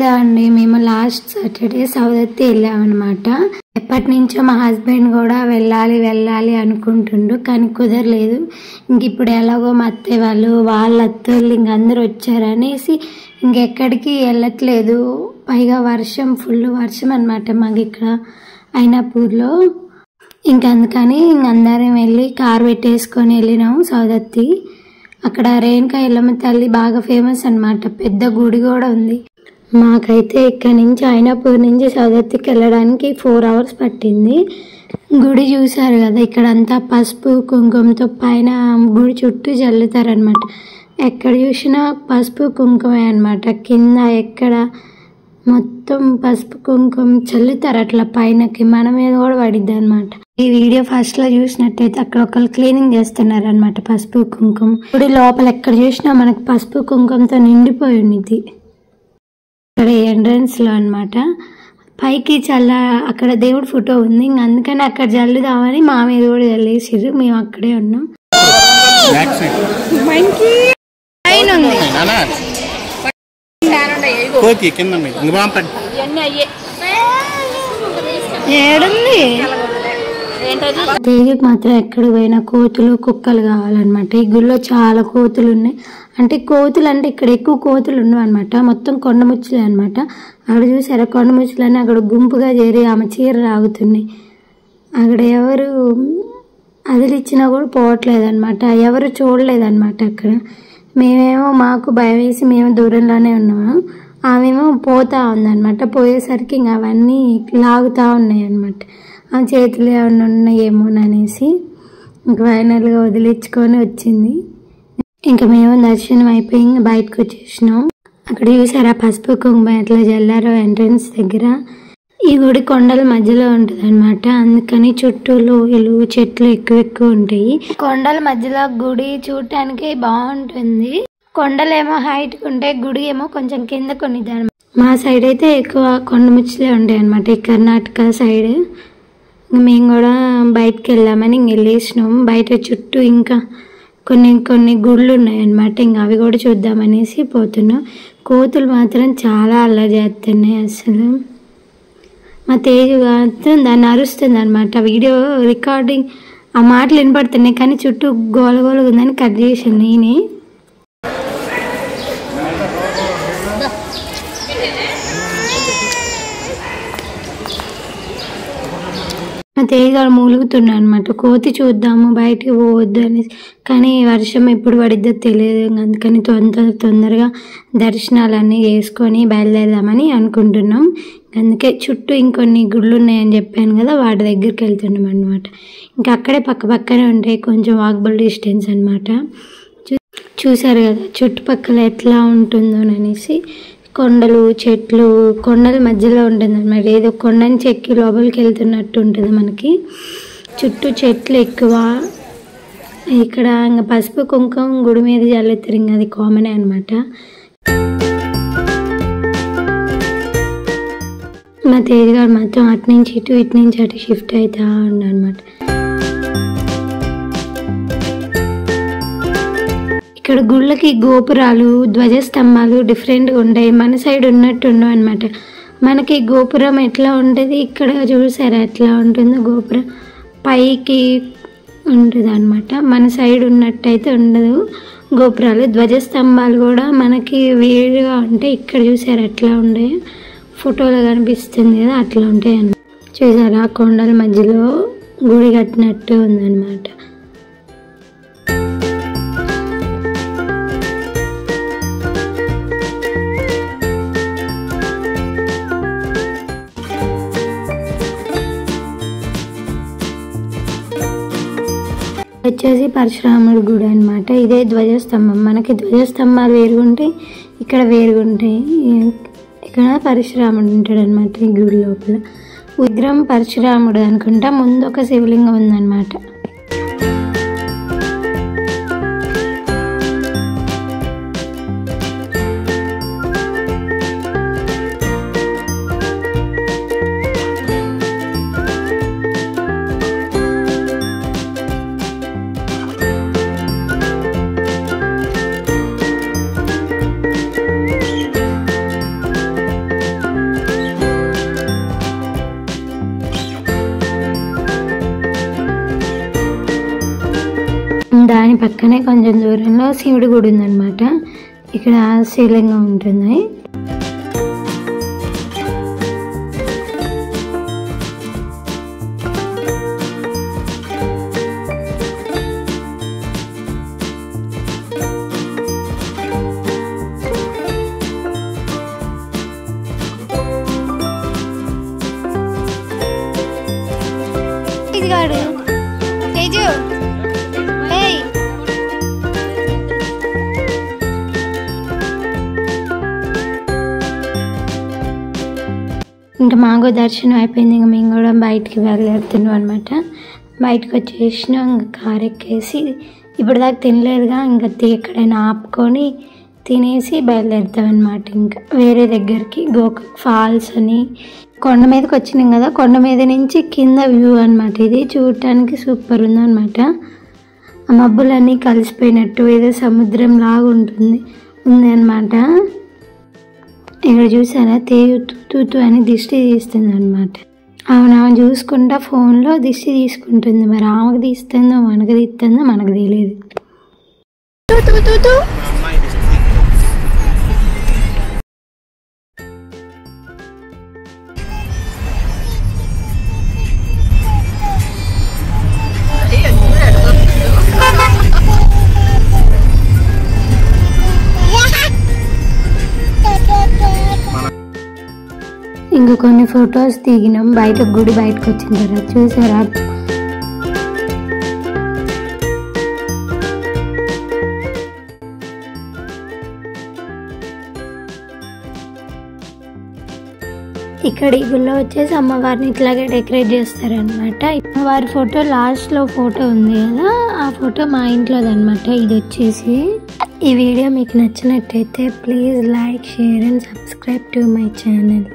Hello అండి, మేము last Saturday సౌదత్తి వెళ్ళామన్నమాట. ఎప్పటి నుంచో మా హస్బెండ్ కూడా వెళ్ళాలి అనుకుంటుండు, కానీ కుదరలేదు. ఇంక ఇప్పుడు ఎలాగో మా అత్తయ్య వాళ్ళ అత్తలు ఇంక అందరూ వచ్చారనేసి ఇంకెక్కడికి వెళ్ళట్లేదు. పైగా వర్షం, ఫుల్ వర్షం అనమాట మాకు ఇక్కడ అయినాపూర్లో. అందుకని అందరం వెళ్ళి కార్ పెట్టేసుకొని వెళ్ళినాము సౌదత్తి. అక్కడ రేణుకా ఎల్లమ్మ తల్లి బాగా ఫేమస్ అనమాట, పెద్ద గుడి కూడా ఉంది. మాకైతే ఇక్కడ నుంచి అయినాపూర్ నుంచి సౌదత్తికి వెళ్ళడానికి 4 hours పట్టింది. గుడి చూసారు కదా, ఇక్కడ అంతా పసుపు కుంకుమతో పైన గుడి చుట్టూ చల్లుతారనమాట. ఎక్కడ చూసినా పసుపు కుంకుమే అనమాట. కింద ఎక్కడ మొత్తం పసుపు కుంకుమ చల్లుతారు అట్లా పైనకి, మన మీద కూడా పడిద్ది అనమాట. ఈ వీడియో ఫస్ట్ లో చూసినట్టయితే అక్కడ ఒకళ్ళు క్లీనింగ్ చేస్తున్నారు అనమాట పసుపు కుంకుమ. గుడి లోపల ఎక్కడ చూసినా మనకు పసుపు కుంకుమతో నిండిపోయి ఉన్నది. ఇక్కడ ఎంట్రన్స్ లో అనమాట. పైకి అక్కడ దేవుడి ఫోటో ఉంది, అందుకని అక్కడ జల్లుదామని మా మీద కూడా జల్లేసిర్రు. మేము అక్కడే ఉన్నాం. ఏడుంది తేజకు మాత్రం ఎక్కడ పోయినా కోతులు కుక్కలు కావాలన్నమాట. ఈ గుళ్ళో చాలా కోతులు ఉన్నాయి. అంటే కోతులు అంటే ఇక్కడ ఎక్కువ కోతులు ఉండవు అనమాట, మొత్తం కొండముచ్చులే అనమాట. అక్కడ చూసారా కొండముచ్చులని అక్కడ గుంపుగా చేరి ఆమె చీర రాగుతున్నాయి. అక్కడ ఎవరు అదిలిచ్చినా కూడా పోవట్లేదు అనమాట, ఎవరు చూడలేదన్నమాట. అక్కడ మేమేమో మాకు భయం వేసి మేము దూరంలోనే ఉన్నాము. ఆమెమో పోతా ఉందన్నమాట. పోయేసరికి ఇంక అవన్నీ లాగుతూ ఉన్నాయి అన్నమాట. ఆ చేతులు ఏమన్నా ఉన్నాయేమోననేసి ఇంక ఫైనల్గా వదిలించుకొని వచ్చింది. ఇంకా మేము దర్శనం అయిపోయి బయటకు వచ్చేసినాం. అక్కడ చూసారా పసుపు కుంకుమ ఎట్లా జల్లారో ఎంట్రన్స్ దగ్గర. ఈ గుడి కొండల మధ్యలో ఉంటుంది అనమాట, అందుకని చుట్టూ లోయలు చెట్లు ఎక్కువ ఉంటాయి. కొండల మధ్యలో గుడి చూడటానికి బాగుంటుంది. కొండలేమో హైట్ ఉంటే గుడి ఏమో కొంచెం కింద కొనిది అనమాట. మా సైడ్ అయితే ఎక్కువ కొండముచ్చులే ఉంటాయి అనమాట, ఈ కర్ణాటక సైడ్. మేము కూడా బయటకు వెళ్ళామని వెళ్ళేసినాం. బయట చుట్టూ ఇంకా కొన్ని గుళ్ళు ఉన్నాయన్నమాట, ఇంకా అవి కూడా చూద్దామనేసి పోతున్నాం. కోతులు మాత్రం చాలా అల్లరి చేస్తున్నాయి అసలు. మా తేజు మాత్రం దాన్ని అరుస్తుంది అనమాట. వీడియో రికార్డింగ్ ఆ మాటలు వినపడుతున్నాయి, కానీ చుట్టూ గోలగోలుగా ఉందని కట్ చేసాను నేనే. మా తేజగాడు మూలుగుతున్నా అనమాట. కోతి చూద్దాము బయటికి పోవద్దు అనేసి, కానీ వర్షం ఎప్పుడు పడిద్దో తెలియదు. అందుకని తొందరగా దర్శనాలన్నీ చేసుకొని బయలుదేరదామని అనుకుంటున్నాం. అందుకే చుట్టూ ఇంకొన్ని గుళ్ళు ఉన్నాయని చెప్పాను కదా, వాటి దగ్గరికి వెళ్తున్నాం అనమాట. ఇంకా అక్కడే పక్కనే ఉంటాయి, కొంచెం వాకబుల్ డిస్టెన్స్ అనమాట. చూసారు కదా చుట్టుపక్కల ఎట్లా ఉంటుందో అనేసి. కొండలు చెట్లు కొండల మధ్యలో ఉంటుంది అన్నమాట. ఏదో కొండని చెక్కి లోపలికి వెళ్తున్నట్టు ఉంటుంది మనకి. చుట్టూ చెట్లు ఎక్కువ. ఇక్కడ ఇంకా పసుపు కుంకుమ గుడి మీద జల్లుతారు, ఇంకా అది కామనే అనమాట. మా తేజగాడు మాత్రం అటు నుంచి ఇటు షిఫ్ట్ అవుతా ఉండనమాట. ఇక్కడ గుళ్ళకి గోపురాలు ధ్వజస్తంభాలు డిఫరెంట్గా ఉంటాయి, మన సైడ్ ఉన్నట్టు ఉండవు అనమాట. మనకి గోపురం ఎట్లా ఉంటుంది ఇక్కడ చూసారా ఎట్లా ఉంటుందో, గోపురం పైకి ఉంటుంది అనమాట. మన సైడ్ ఉన్నట్టయితే ఉండదు గోపురాలు. ధ్వజస్తంభాలు కూడా మనకి వేరుగా ఉంటాయి. ఇక్కడ చూసారా ఎట్లా ఉంటాయి, ఫోటోలో కనిపిస్తుంది కదా అట్లా ఉంటాయి అన్నమాట. చూసారా కొండల మధ్యలో గుడి కట్టినట్టు ఉందన్నమాట. వచ్చేసి పరశురాముడి గుడి అనమాట. ఇదే ధ్వజస్తంభం. మనకి ధ్వజస్తంభాలు వేరుగుంటాయి, ఇక్కడ వేరుగుంటాయి. ఇక్కడ పరశురాముడు ఉంటాడు అనమాట ఈ గుడి లోపల. విగ్రహం పరశురాముడు అనుకుంటా, ముందు ఒక శివలింగం ఉందన్నమాట. దాని పక్కనే కొంచెం దూరంలో శివుడి గుడి ఉందన్నమాట. ఇక్కడ శివలింగం ఉంటుంది. ఇంకా మాకు దర్శనం అయిపోయింది. ఇంకా మేము కూడా బయటికి వెళ్ళేడుతున్నాం అనమాట. బయటకు వచ్చేసినాం. ఇంకా కారు ఎక్కేసి ఇప్పటిదాకా తినలేదుగా, ఇంకా ఎక్కడైనా ఆపుకొని తినేసి బయలుదేరుతాం అనమాట. ఇంకా వేరే దగ్గరికి గోకాక్ ఫాల్స్ అని కొండ మీదకి వచ్చినాం కదా. కొండ మీద నుంచి కింద వ్యూ అనమాట. ఇది చూడటానికి సూపర్ ఉందన్నమాట. ఆ మబ్బులన్నీ కలిసిపోయినట్టు ఏదో సముద్రం లాగా ఉంది అనమాట. ఇక్కడ చూసారా తూతూ అని దిష్టి తీస్తుంది అనమాట. ఆమె చూసుకుంటా ఫోన్లో దిష్టి తీసుకుంటుంది. మరి ఆమెకు తీస్తుందో మనకు తీస్తుందో మనకు తెలియదు. ఇంకా కొన్ని ఫొటోస్ దిగినాం. బయట గుడి బయటకు వచ్చిన తర్వాత చూసారా ఇక్కడ ఈ గుళ్ళో వచ్చేసి అమ్మవారిని ఇట్లాగే డెకరేట్ చేస్తారనమాట. అమ్మవారి ఫోటో లాస్ట్లో ఫోటో ఉంది కదా, ఆ ఫోటో మా ఇంట్లోదనమాట. ఇది వచ్చేసి ఈ వీడియో మీకు నచ్చినట్టయితే please like, share and subscribe to my channel.